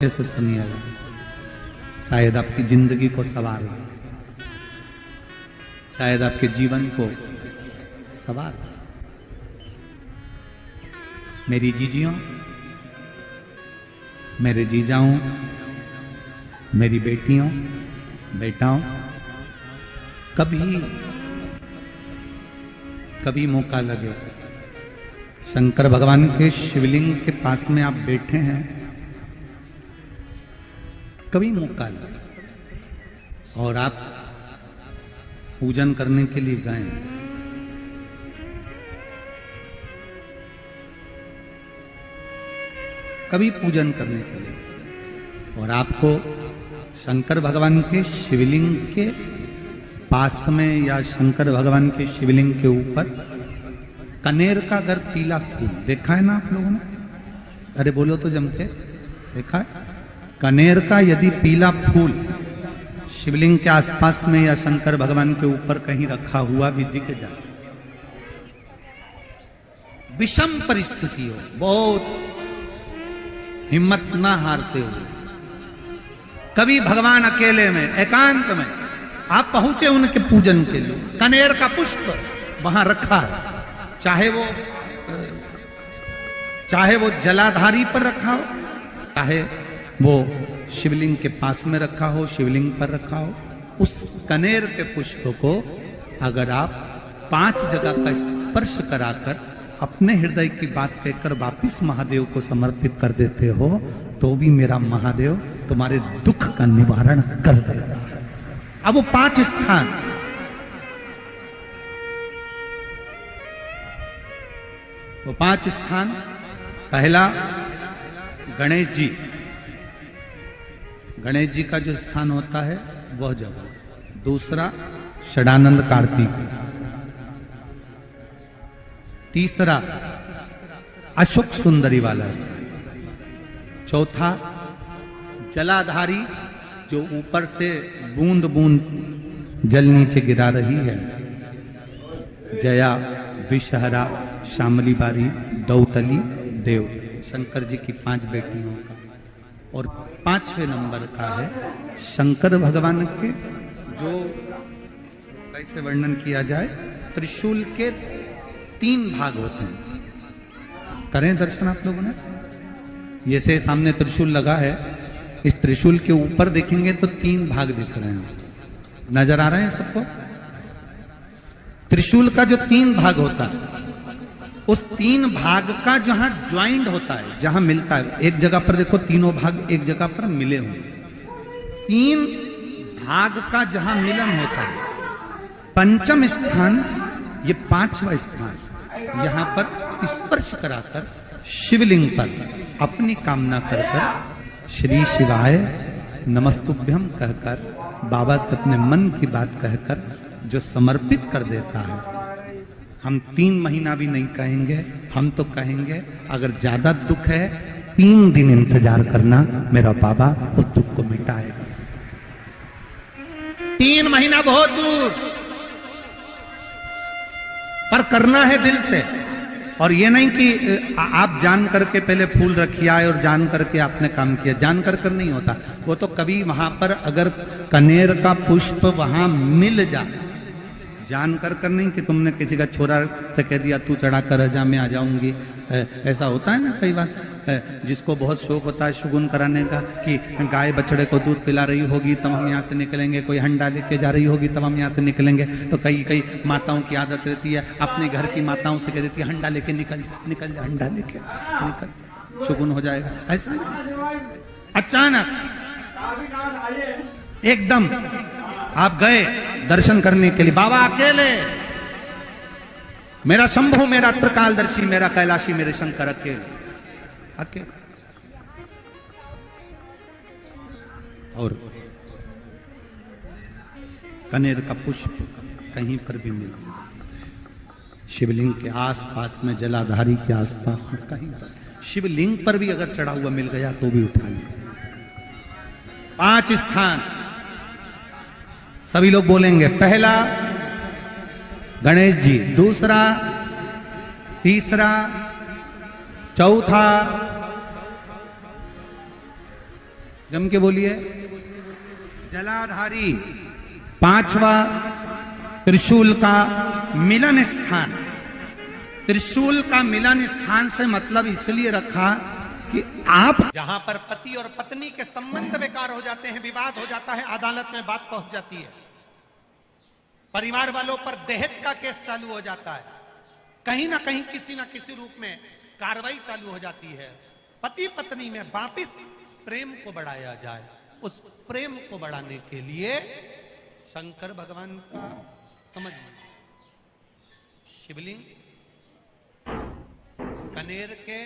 से सुनिएगा, शायद आपकी जिंदगी को सवार हो, शायद आपके जीवन को सवार हो। मेरी जीजियों, मेरे जीजाओं, मेरी बेटियों, बेटाओं, कभी मौका लगे, शंकर भगवान के शिवलिंग के पास में आप बैठे हैं, कभी मौका लगे और आप पूजन करने के लिए गए, कभी पूजन करने के लिए और आपको शंकर भगवान के शिवलिंग के पास में या शंकर भगवान के शिवलिंग के ऊपर कनेर का अगर पीला फूल देखा है ना आप लोगों ने? अरे बोलो तो जम के, देखा है? कनेर का यदि पीला फूल शिवलिंग के आसपास में या शंकर भगवान के ऊपर कहीं रखा हुआ भी दिख जाए, विषम परिस्थिति हो, बहुत हिम्मत ना हारते हुए, कभी भगवान अकेले में एकांत में आप पहुंचे उनके पूजन के लिए, कनेर का पुष्प वहां रखा है, चाहे वो जलाधारी पर रखा हो, चाहे वो शिवलिंग के पास में रखा हो, शिवलिंग पर रखा हो, उस कनेर के पुष्प को अगर आप 5 जगह का स्पर्श कराकर अपने हृदय की बात कहकर वापिस महादेव को समर्पित कर देते हो, तो भी मेरा महादेव तुम्हारे दुख का निवारण कर देगा। अब वो 5 स्थान, वो 5 स्थान, पहला गणेश जी, गणेश जी का जो स्थान होता है वह जगह, दूसरा षडानंद कार्तिक, तीसरा अशोक सुंदरी वाला स्थान, चौथा जलाधारी जो ऊपर से बूंद बूंद जल नीचे गिरा रही है, जया, विषहरा, शामली बारी, दौतली, देव, शंकर जी की 5 बेटियों का, और 5वें नंबर का है शंकर भगवान के, जो कैसे वर्णन किया जाए, त्रिशूल के 3 भाग होते हैं। करें दर्शन आप लोगों ने? ये से सामने त्रिशूल लगा है, इस त्रिशूल के ऊपर देखेंगे तो 3 भाग दिख रहे हैं, नजर आ रहे हैं सबको? त्रिशूल का जो 3 भाग होता है, उस 3 भाग का जहां ज्वाइंट होता है, जहां मिलता है, एक जगह पर देखो तीनों भाग एक जगह पर मिले हुए, 3 भाग का जहां मिलन होता है, 5वां स्थान, ये 5वां स्थान, यहां पर स्पर्श कराकर शिवलिंग पर अपनी कामना कर कर श्री शिवाय नमस्तुभ्यम कहकर बाबा से अपने मन की बात कहकर जो समर्पित कर देता है, हम 3 महीना भी नहीं कहेंगे, हम तो कहेंगे अगर ज्यादा दुख है 3 दिन इंतजार करना, मेरा बाबा उस दुख को मिटाएगा। 3 महीना बहुत दूर, पर करना है दिल से, और ये नहीं कि आप जान करके पहले फूल रखिए आए और जान करके आपने काम किया, जान कर नहीं होता वो तो। कभी वहां पर अगर कनेर का पुष्प वहां मिल जाए, जान कर नहीं कि तुमने किसी का छोरा से कह दिया तू चढ़ा कर जा, मैं आ जाऊंगी, ऐसा होता है ना कई बार, जिसको बहुत शौक होता है शगुन कराने का, कि गाय बछड़े को दूध पिला रही होगी तब हम यहाँ से निकलेंगे, कोई हंडा लेके जा रही होगी तब हम यहाँ से निकलेंगे, तो कई माताओं की आदत रहती है, अपने घर की माताओं से कह देती है हंडा लेके निकल जा, हंडा लेके निकल, शगुन हो जाएगा। ऐसा अचानक एकदम आप गए दर्शन करने के लिए, बाबा अकेले, मेरा शंभु, मेरा त्रिकालदर्शी, मेरा कैलाशी, मेरे शंकर अकेले, और कनेर का पुष्प कहीं पर भी मिला, शिवलिंग के आसपास में, जलाधारी के आसपास में, कहीं पर, शिवलिंग पर भी अगर चढ़ा हुआ मिल गया तो भी उठा लिया। 5 स्थान सभी लोग बोलेंगे, पहला गणेश जी, दूसरा, तीसरा, चौथा, जम के बोलिए। जलाधारी, पांचवा त्रिशूल का मिलन स्थान। त्रिशूल का मिलन स्थान से मतलब इसलिए रखा कि आप जहां पर पति और पत्नी के संबंध बेकार हो जाते हैं, विवाद हो जाता है, अदालत में बात पहुंच जाती है, परिवार वालों पर दहेज का केस चालू हो जाता है, कहीं ना कहीं किसी ना किसी रूप में कार्रवाई चालू हो जाती है, पति पत्नी में वापिस प्रेम को बढ़ाया जाए, उस प्रेम को बढ़ाने के लिए शंकर भगवान का समझ शिवलिंग, कनेर के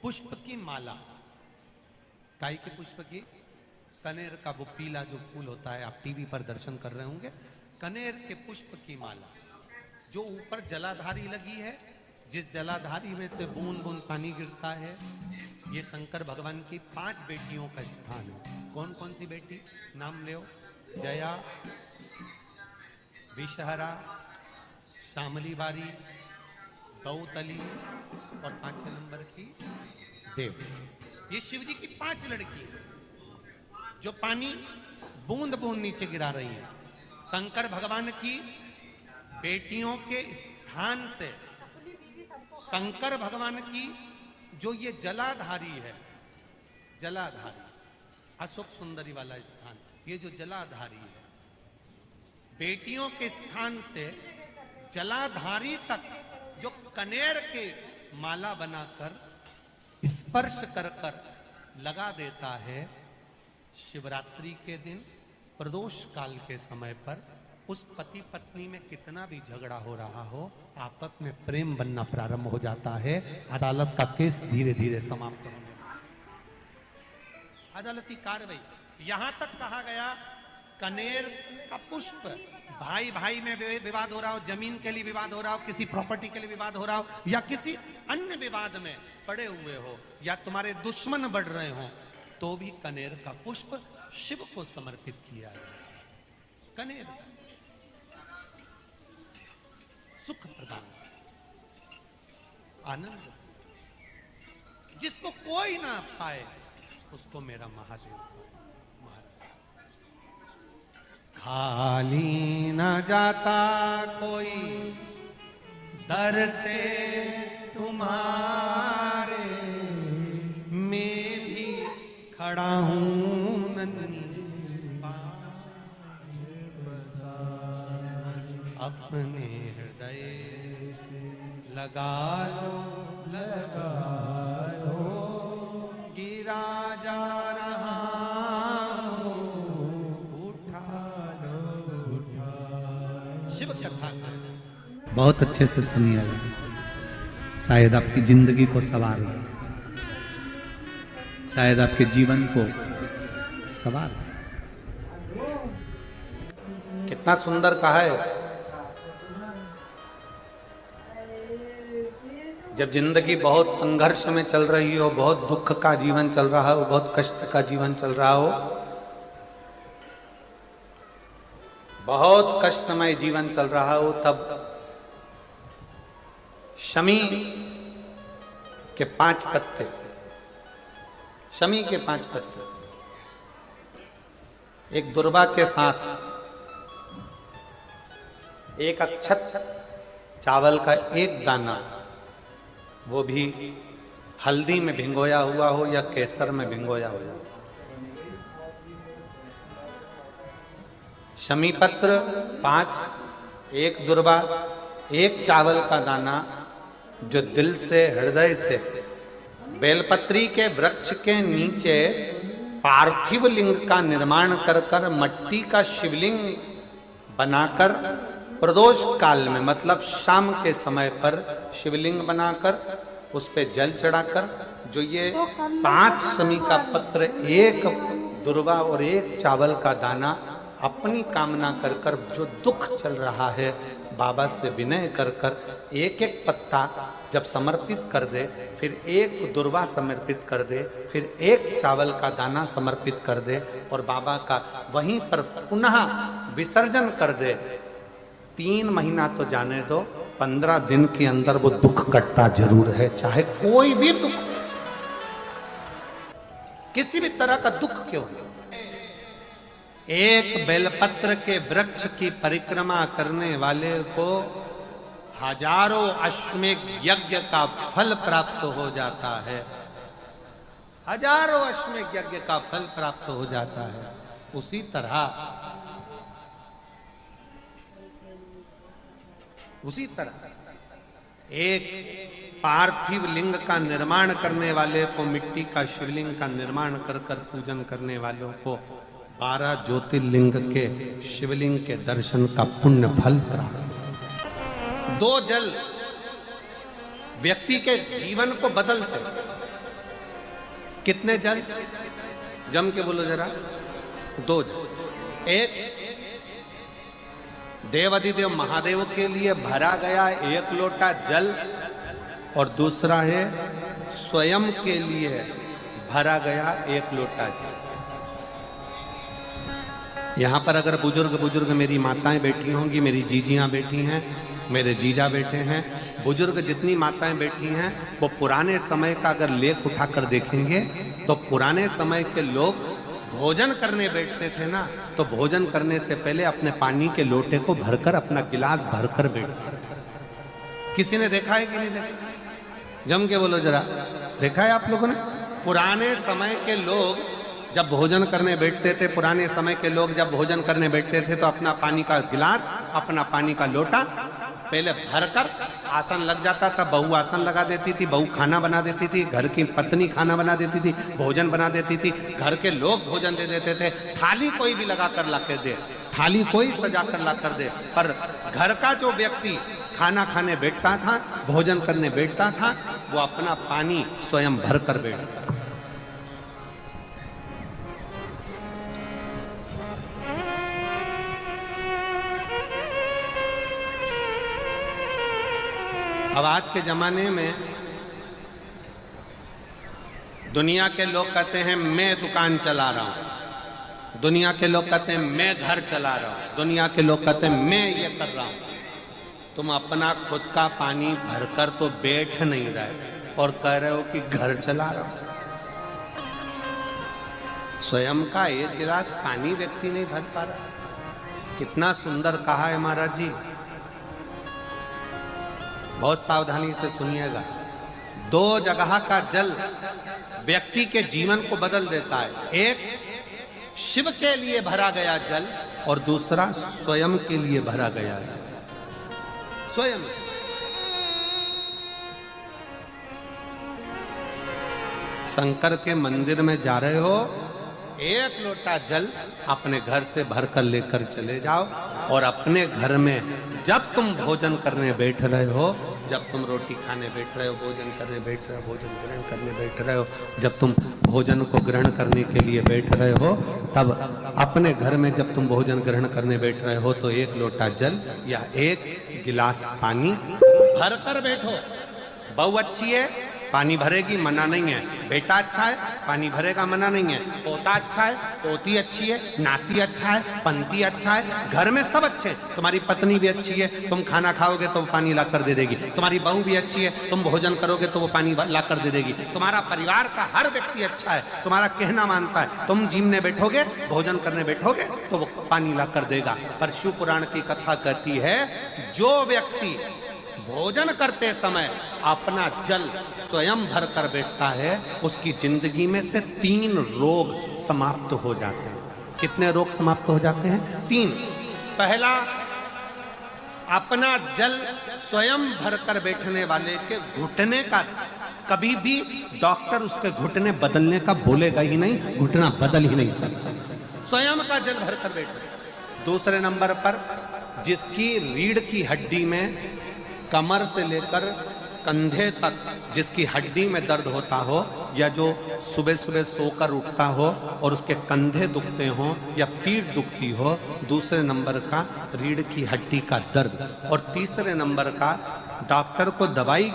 पुष्प की माला, काई के पुष्प की, कनेर का वो पीला जो फूल होता है, आप टीवी पर दर्शन कर रहे होंगे, कनेर के पुष्प की माला जो ऊपर जलाधारी लगी है, जिस जलाधारी में से बूंद बूंद पानी गिरता है, ये शंकर भगवान की 5 बेटियों का स्थान है। कौन कौन सी बेटी नाम ले? जया, विषहरा, शामली बारी, गौतली और 5वें नंबर की देव। ये शिव जी की 5 लड़की है जो पानी बूंद बूंद नीचे गिरा रही है। शंकर भगवान की बेटियों के स्थान से शंकर भगवान की जो ये जलाधारी है, जलाधारी अशोक सुंदरी वाला स्थान, ये जो जलाधारी है, बेटियों के स्थान से जलाधारी तक जो कनेर के माला बनाकर स्पर्श कर कर लगा देता है, शिवरात्रि के दिन प्रदोष काल के समय पर उस पति पत्नी में कितना भी झगड़ा हो रहा हो, आपस में प्रेम बनना प्रारंभ हो जाता है। अदालत का केस धीरे धीरे समाप्त होने लगता है। अदालती कार्रवाई, यहां तक कहा गया कनेर का पुष्प, भाई भाई में विवाद हो रहा हो, जमीन के लिए विवाद हो रहा हो, किसी प्रॉपर्टी के लिए विवाद हो रहा हो, या किसी अन्य विवाद में पड़े हुए हो, या तुम्हारे दुश्मन बढ़ रहे हो, तो भी कनेर का पुष्प शिव को समर्पित किया है। कनेर सुख प्रदान, आनंद, जिसको कोई ना पाए उसको मेरा महादेव खाली न जाता कोई दर से तुम्हारे, मैं भी खड़ा हूं नन्ही अपने हृदय से लगा लो गिरा जा रहा शिव कथा। बहुत अच्छे से सुनिए, शायद आपकी जिंदगी को सवार हो, शायद आपके जीवन को सवार हो। कितना सुंदर कहा है। जब जिंदगी बहुत संघर्ष में चल रही हो, बहुत दुख का जीवन चल रहा हो, बहुत कष्ट का जीवन चल रहा हो, बहुत कष्टमय जीवन चल रहा हो, तब शमी के 5 पत्ते, शमी के 5 पत्ते, एक दुर्वा के साथ एक अक्षत चावल का एक दाना, वो भी हल्दी में भिंगोया हुआ हो या केसर में भिंगोया हुआ हो, शमी पत्र 5, एक दुर्वा, एक चावल का दाना, जो दिल से हृदय से बेलपत्री के वृक्ष के नीचे पार्थिव लिंग का निर्माण कर कर मट्टी का शिवलिंग बनाकर प्रदोष काल में, मतलब शाम के समय पर शिवलिंग बनाकर उस पे जल चढ़ाकर, जो ये 5 शमी का पत्र, एक दुर्वा और एक चावल का दाना, अपनी कामना कर कर जो दुख चल रहा है, बाबा से विनय कर कर एक एक पत्ता जब समर्पित कर दे, फिर एक दुर्वा समर्पित कर दे, फिर एक चावल का दाना समर्पित कर दे और बाबा का वहीं पर पुनः विसर्जन कर दे, 3 महीना तो जाने दो, 15 दिन के अंदर वो दुख कटता जरूर है, चाहे कोई भी दुख। किसी भी तरह का दुख क्यों नहीं, एक बेलपत्र के वृक्ष की परिक्रमा करने वाले को हजारों अश्वमेध यज्ञ का फल प्राप्त हो जाता है, हजारों अश्वमेध यज्ञ का फल प्राप्त हो जाता है। उसी तरह एक पार्थिव लिंग का निर्माण करने वाले को, मिट्टी का शिवलिंग का निर्माण कर कर पूजन करने वालों को 12 ज्योतिर्लिंग के शिवलिंग के दर्शन का पुण्य फल प्राप्त। 2 जल व्यक्ति के जीवन को बदलते। कितने जल? जम के बोलो जरा। 2 जल। एक देवाधिदेव महादेव के लिए भरा गया 1 लोटा जल, और दूसरा है स्वयं के लिए भरा गया 1 लोटा जल। यहां पर अगर बुजुर्ग मेरी माताएं बैठी होंगी, मेरी जीजियां बैठी हैं, मेरे जीजा बैठे हैं, बुजुर्ग जितनी माताएं बैठी हैं, वो पुराने समय का अगर लेख उठाकर देखेंगे तो पुराने समय के लोग भोजन करने बैठते थे ना, तो भोजन करने से पहले अपने पानी के लोटे को भरकर, अपना गिलास भरकर बैठते थे। किसी ने देखा है कि नहीं देखा? जम के बोलो जरा। देखा है आप लोगों ने? पुराने समय के लोग जब भोजन करने बैठते थे, पुराने समय के लोग जब भोजन करने बैठते थे तो अपना पानी का गिलास, अपना पानी का लोटा पहले भरकर, आसन लग जाता था, बहू आसन लगा देती थी, बहू खाना बना देती थी, घर की पत्नी खाना बना देती थी, भोजन बना देती थी, घर के लोग भोजन दे देते थे। थाली कोई भी लगा कर ला कर दे, थाली कोई सजा कर ला कर दे, पर घर का जो व्यक्ति खाना खाने बैठता था, भोजन करने बैठता था, वो अपना पानी स्वयं भर कर बैठता। अब आज के जमाने में दुनिया के लोग कहते हैं मैं दुकान चला रहा हूं, दुनिया के लोग कहते हैं मैं घर चला रहा हूं, दुनिया के लोग कहते हैं मैं ये कर रहा हूं। तुम अपना खुद का पानी भरकर तो बैठ नहीं रहे और कह रहे हो कि घर चला रहा हूं। स्वयं का 1 गिलास पानी व्यक्ति नहीं भर पा रहा। कितना सुंदर कहा है महाराज जी। बहुत सावधानी से सुनिएगा। 2 जगह का जल व्यक्ति के जीवन को बदल देता है। एक शिव के लिए भरा गया जल, और दूसरा स्वयं के लिए भरा गया जल। स्वयं शंकर के मंदिर में जा रहे हो, 1 लोटा जल अपने घर से भरकर लेकर चले जाओ, और अपने घर में जब तुम भोजन करने बैठ रहे हो, जब तुम रोटी खाने बैठ रहे हो, भोजन करने बैठ रहे हो, भोजन ग्रहण करने बैठ रहे हो, जब तुम भोजन को ग्रहण करने के लिए बैठ रहे हो, तब अपने घर में जब तुम भोजन ग्रहण करने बैठ रहे हो तो 1 लोटा जल या 1 गिलास पानी भर कर बैठो। बहू अच्छी है, पानी भरेगी, मना नहीं है। बेटा अच्छा है, पानी भरेगा, मना नहीं है। पोता अच्छा है, पोती अच्छी है, नाती अच्छा है, पंती अच्छा है, घर में सब अच्छे। तुम्हारी पत्नी भी अच्छी है, तुम खाना खाओगे तो वो पानी ला कर दे देगी। तुम्हारी बहू भी अच्छी है, तुम भोजन करोगे तो वो पानी ला कर दे देगी। तुम्हारा परिवार का हर व्यक्ति अच्छा है, तुम्हारा कहना मानता है। तुम जिमने बैठोगे, भोजन करने बैठोगे तो वो पानी ला कर देगा। पर शिव पुराण की कथा कहती है, जो व्यक्ति भोजन करते समय अपना जल स्वयं भर कर बैठता है, उसकी जिंदगी में से 3 रोग समाप्त हो जाते हैं। कितने रोग समाप्त हो जाते हैं? 3। पहला, अपना जल स्वयं भर कर बैठने वाले के घुटने का कभी भी डॉक्टर उसके घुटने बदलने का बोलेगा ही नहीं, घुटना बदल ही नहीं सकता। स्वयं का जल भर कर बैठे। दूसरे नंबर पर, जिसकी रीढ़ की हड्डी में कमर से लेकर कंधे तक जिसकी हड्डी में दर्द होता हो, या जो सुबह सुबह सोकर उठता हो और उसके कंधे दुखते हो या पीठ दुखती हो। दूसरे नंबर का रीढ़ की हड्डी का दर्द। और तीसरे नंबर का, डॉक्टर को दवाई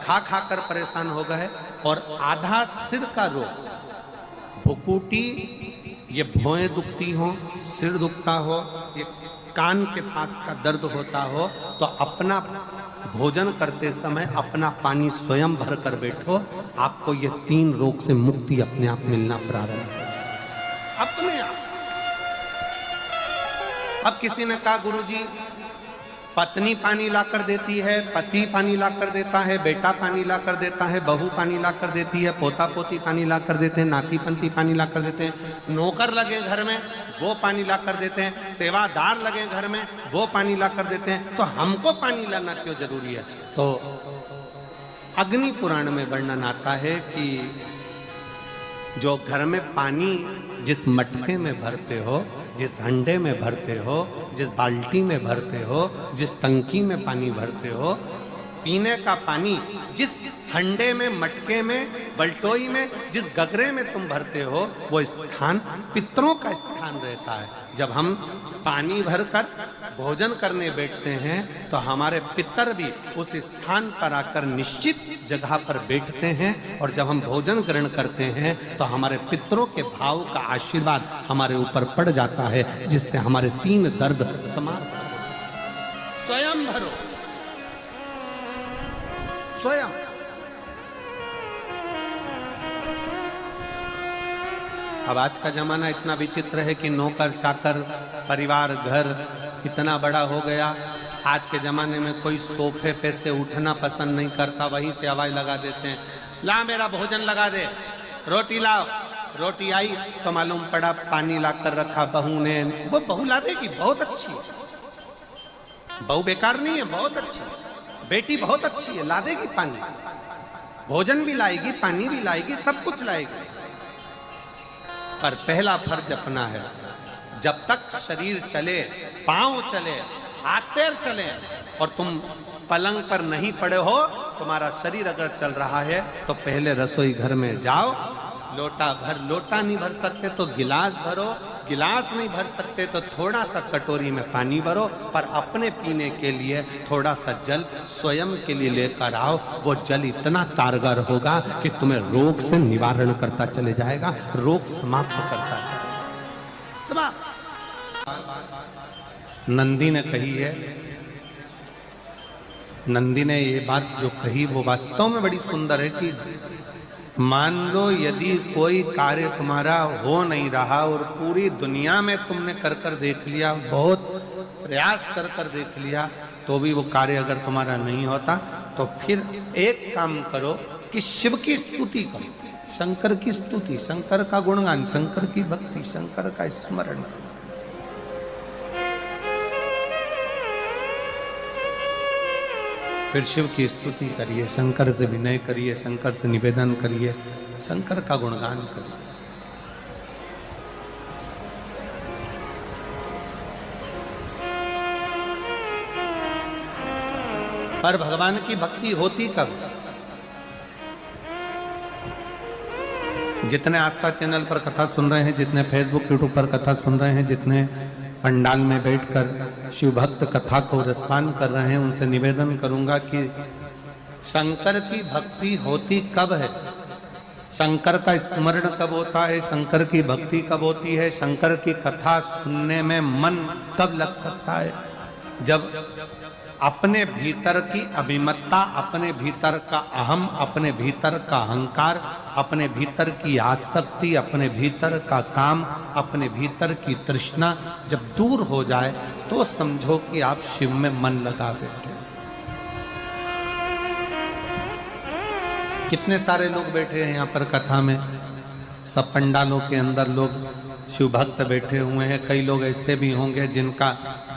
खा खा कर परेशान हो गए और आधा सिर का रोग, भुकुटी, ये भौएं दुखती हो, सिर दुखता हो, ये कान के पास का दर्द होता हो, तो अपना भोजन करते समय अपना पानी स्वयं भर कर बैठो, आपको ये 3 रोग से मुक्ति अपने आप मिलना प्रारंभ हो, अपने आप। अब किसी ने कहा गुरुजी पत्नी पानी ला कर देती है, पति पानी ला कर देता है, बेटा पानी ला कर देता है, बहू पानी ला कर देती है, पोता पोती पानी ला कर देते हैं, नाती पंती पानी ला कर देते हैं, नौकर लगे घर में वो पानी ला कर देते हैं, सेवादार लगे घर में वो पानी ला कर देते हैं, तो हमको पानी लाना क्यों जरूरी है? तो अग्नि पुराण में वर्णन आता है कि जो घर में पानी जिस मटके में भरते हो, जिस हंडे में भरते हो, जिस बाल्टी में भरते हो, जिस टंकी में पानी भरते हो, पीने का पानी जिस हंडे में, मटके में, बल्टोई में, जिस गगरे में तुम भरते हो, वो स्थान पितरों का स्थान रहता है। जब हम पानी भरकर भोजन करने बैठते हैं तो हमारे पितर भी उस स्थान पर आकर निश्चित जगह पर बैठते हैं, और जब हम भोजन ग्रहण करते हैं तो हमारे पितरों के भाव का आशीर्वाद हमारे ऊपर पड़ जाता है, जिससे हमारे 3 दर्द समाप्त हो। स्वयं भरो, स्वयं। अब आज का जमाना इतना विचित्र है कि नौकर चाकर, परिवार, घर इतना बड़ा हो गया। आज के जमाने में कोई सोफे पे से उठना पसंद नहीं करता, वहीं से आवाज लगा देते हैं, ला मेरा भोजन लगा दे, रोटी लाओ। रोटी आई तो मालूम पड़ा पानी ला कर रखा बहू ने। वो बहू ला देगी, बहुत अच्छी है, बहू बेकार नहीं है, बहुत अच्छी है, बेटी बहुत अच्छी है, ला देगी पानी, भोजन भी लाएगी, पानी भी लाएगी, सब कुछ लाएगी। पर पहला फर्ज अपना है, जब तक शरीर चले, पांव चले, हाथ पैर चले, और तुम पलंग पर नहीं पड़े हो, तुम्हारा शरीर अगर चल रहा है तो पहले रसोई घर में जाओ, लोटा भर, लोटा नहीं भर सकते तो गिलास भरो, गिलास नहीं भर सकते तो थोड़ा सा कटोरी में पानी भरो, पर अपने पीने के लिए थोड़ा सा जल स्वयं के लिए लेकर आओ। वो जल इतना कारगर होगा कि तुम्हें रोग से निवारण करता चले जाएगा, रोग समाप्त करता चलेगा। नंदी ने कही है, नंदी ने ये बात जो कही वो वास्तव में बड़ी सुंदर है कि मान लो यदि कोई कार्य तुम्हारा हो नहीं रहा और पूरी दुनिया में तुमने कर कर देख लिया, बहुत प्रयास कर कर देख लिया, तो भी वो कार्य अगर तुम्हारा नहीं होता, तो फिर एक काम करो कि शिव की स्तुति करो, शंकर की स्तुति, शंकर का गुणगान, शंकर की भक्ति, शंकर का स्मरण। फिर शिव की स्तुति करिए, शंकर से विनय करिए, शंकर से निवेदन करिए, शंकर का गुणगान करिए। पर भगवान की भक्ति होती कब? जितने आस्था चैनल पर कथा सुन रहे हैं, जितने फेसबुक यूट्यूब पर कथा सुन रहे हैं, जितने पंडाल में बैठकर शिव भक्त कथा को रसपान कर रहे हैं, उनसे निवेदन करूंगा कि शंकर की भक्ति होती कब है, शंकर का स्मरण कब होता है, शंकर की भक्ति कब होती है, शंकर की कथा सुनने में मन कब लग सकता है? जब अपने भीतर की अभिमत्ता, अपने भीतर का अहम, अपने भीतर का अहंकार, अपने भीतर की आसक्ति, अपने भीतर का काम, अपने भीतर की तृष्णा जब दूर हो जाए तो समझो कि आप शिव में मन लगा बैठे। कितने सारे लोग बैठे हैं यहाँ पर कथा में, सब पंडालों के अंदर लोग शिव भक्त बैठे हुए हैं। कई लोग ऐसे भी होंगे जिनका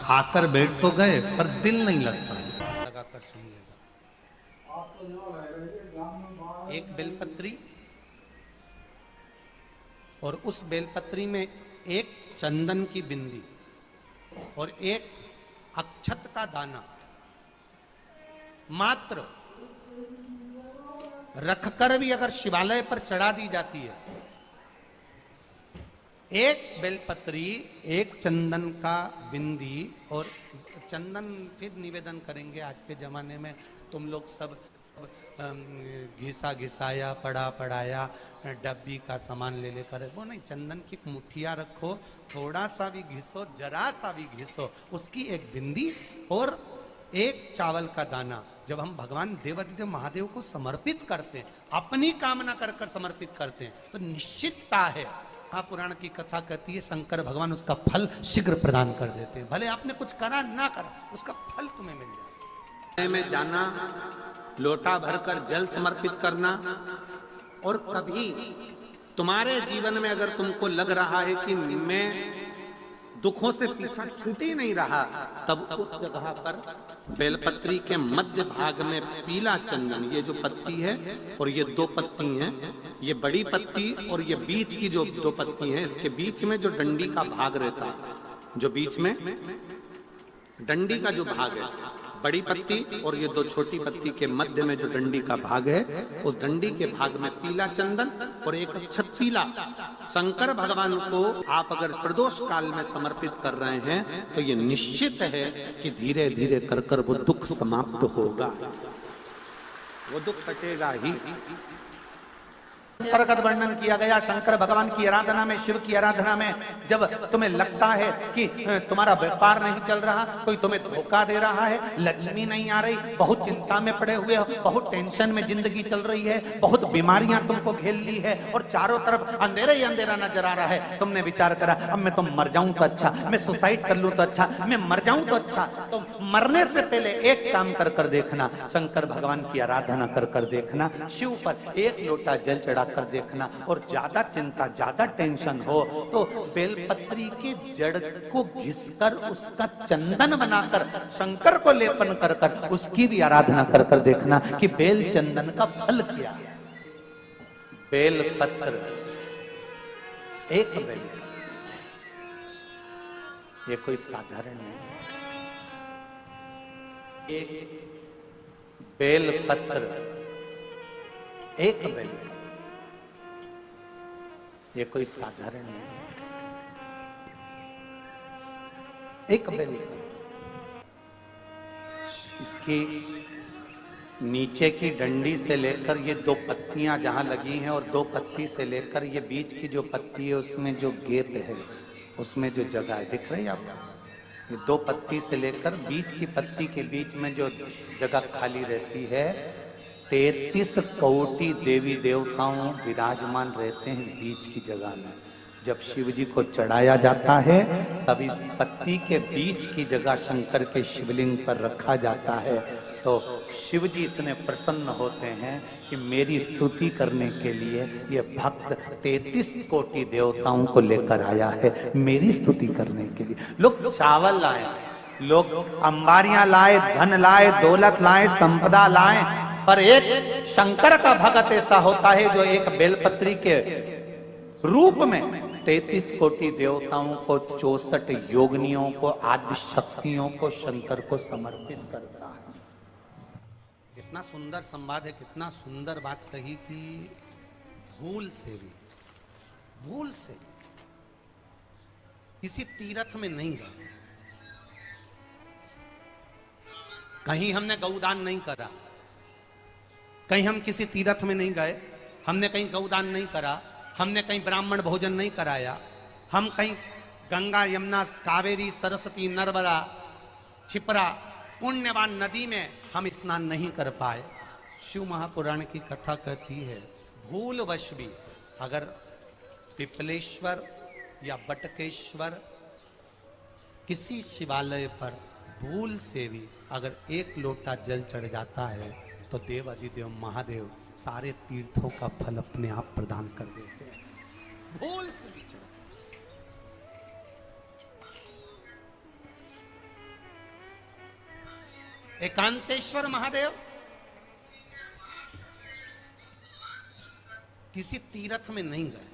आकर बैठ तो गए पर दिल नहीं लगता। लगाकर सुनिएगा, एक बेलपत्री और उस बेलपत्री में एक चंदन की बिंदी और एक अक्षत का दाना मात्र रखकर भी अगर शिवालय पर चढ़ा दी जाती है, एक बेलपत्री, एक चंदन का बिंदी, और चंदन फिर निवेदन करेंगे। आज के जमाने में तुम लोग सब घिसा घिसाया, पड़ा पड़ाया, डब्बी का सामान ले लेकर, वो नहीं, चंदन की मुठिया रखो, थोड़ा सा भी घिसो, जरा सा भी घिसो, उसकी एक बिंदी और एक चावल का दाना जब हम भगवान देवाधिदेव महादेव को समर्पित करते हैं, अपनी कामना कर कर समर्पित करते हैं, तो निश्चितता है, महापुराण की कथा कहती है शंकर भगवान उसका फल शीघ्र प्रदान कर देते हैं। भले आपने कुछ करा ना करा, उसका फल तुम्हें मिल जाए। में जाना, लोटा भरकर जल समर्पित करना, और कभी तुम्हारे जीवन में अगर तुमको लग रहा है कि मैं दुखों से पीछा छूट ही नहीं रहा, तब उस जगह पर बेलपत्री के मध्य भाग में पीला चंदन, ये जो पत्ती है और ये दो पत्ती हैं, ये बड़ी पत्ती और ये बीच की जो दो पत्ती हैं, इसके बीच में जो डंडी का भाग रहता है, जो बीच में डंडी का जो भाग है, बड़ी पत्ती और ये दो छोटी पत्ती के मध्य में जो डंडी का भाग है, उस डंडी के भाग में पीला चंदन और एक अक्षत पीला शंकर भगवान को आप अगर प्रदोष काल में समर्पित कर रहे हैं, तो ये निश्चित है कि धीरे धीरे कर कर वो दुख समाप्त होगा, वो दुख कटेगा ही। प्रगत वर्णन किया गया शंकर भगवान की आराधना में, शिव की आराधना में, जब तुम्हें लगता है कि तुम्हारा व्यापार नहीं चल रहा, कोई तुम्हें धोखा दे रहा है, लक्ष्मी नहीं आ रही, बहुत चिंता में पड़े हुए हो, बहुत टेंशन में जिंदगी चल रही है, बहुत बीमारियां तुमको घेर ली है और चारों तरफ अंधेरा ही अंधेरा नजर आ रहा है, तुमने विचार करा अब मैं तो मर जाऊं तो अच्छा, मैं सुसाइड कर लूं तो अच्छा, मैं मर जाऊं तो अच्छा, तो मरने से पहले एक काम कर कर देखना, शंकर भगवान की आराधना कर कर देखना, शिव पर एक लोटा जल चढ़ा कर देखना, और ज्यादा चिंता ज्यादा टेंशन हो तो बेलपत्री के जड़ को घिसकर उसका चंदन बनाकर शंकर को लेपन कर कर उसकी भी आराधना कर कर देखना कि बेल चंदन का फल क्या है। बेलपत्र, एक बेल, ये कोई साधारण नहीं, एक बेलपत्र, एक बेल, ये कोई साधारण नहीं, एक बेल। इसकी नीचे की डंडी से लेकर ये दो पत्तियां जहां लगी हैं, और दो पत्ती से लेकर ये बीच की जो पत्ती है उसमें जो गैप है, उसमें जो जगह है, दिख रही है आपको, ये दो पत्ती से लेकर बीच की पत्ती के बीच में जो जगह खाली रहती है, 33 कोटि देवी देवताओं विराजमान रहते हैं इस बीच की जगह में। जब शिव जी को चढ़ाया जाता है तब इस पत्ती के बीच की जगह शंकर के शिवलिंग पर रखा जाता है, तो शिव जी इतने प्रसन्न होते हैं कि मेरी स्तुति करने के लिए ये भक्त 33 कोटि देवताओं को लेकर आया है, मेरी स्तुति करने के लिए। लोग चावल लाए, लोग अंबारियां लाए, धन लाए, दौलत लाए, संपदा लाए, पर एक शंकर का भगत ऐसा होता है जो एक बेलपत्री के रूप में 33 कोटि देवताओं को, 64 योगिनियों को, आदि शक्तियों को शंकर को समर्पित करता है। कितना सुंदर संवाद है, कितना सुंदर बात कही कि भूल से भी किसी तीर्थ में नहीं गए, कहीं हमने गौदान नहीं करा, कहीं हम किसी तीर्थ में नहीं गए, हमने कहीं गौदान नहीं करा, हमने कहीं ब्राह्मण भोजन नहीं कराया, हम कहीं गंगा यमुना कावेरी सरस्वती नर्मदा छिपरा पुण्यवान नदी में हम स्नान नहीं कर पाए। शिव महापुराण की कथा कहती है भूलवश भी अगर पिपलेश्वर या बटकेश्वर किसी शिवालय पर भूल से भी अगर एक लोटा जल चढ़ जाता है तो देव अधिदेव महादेव सारे तीर्थों का फल अपने आप प्रदान कर देते हैं। भूल से भी चढ़, एकांतेश्वर महादेव किसी तीर्थ में नहीं गए,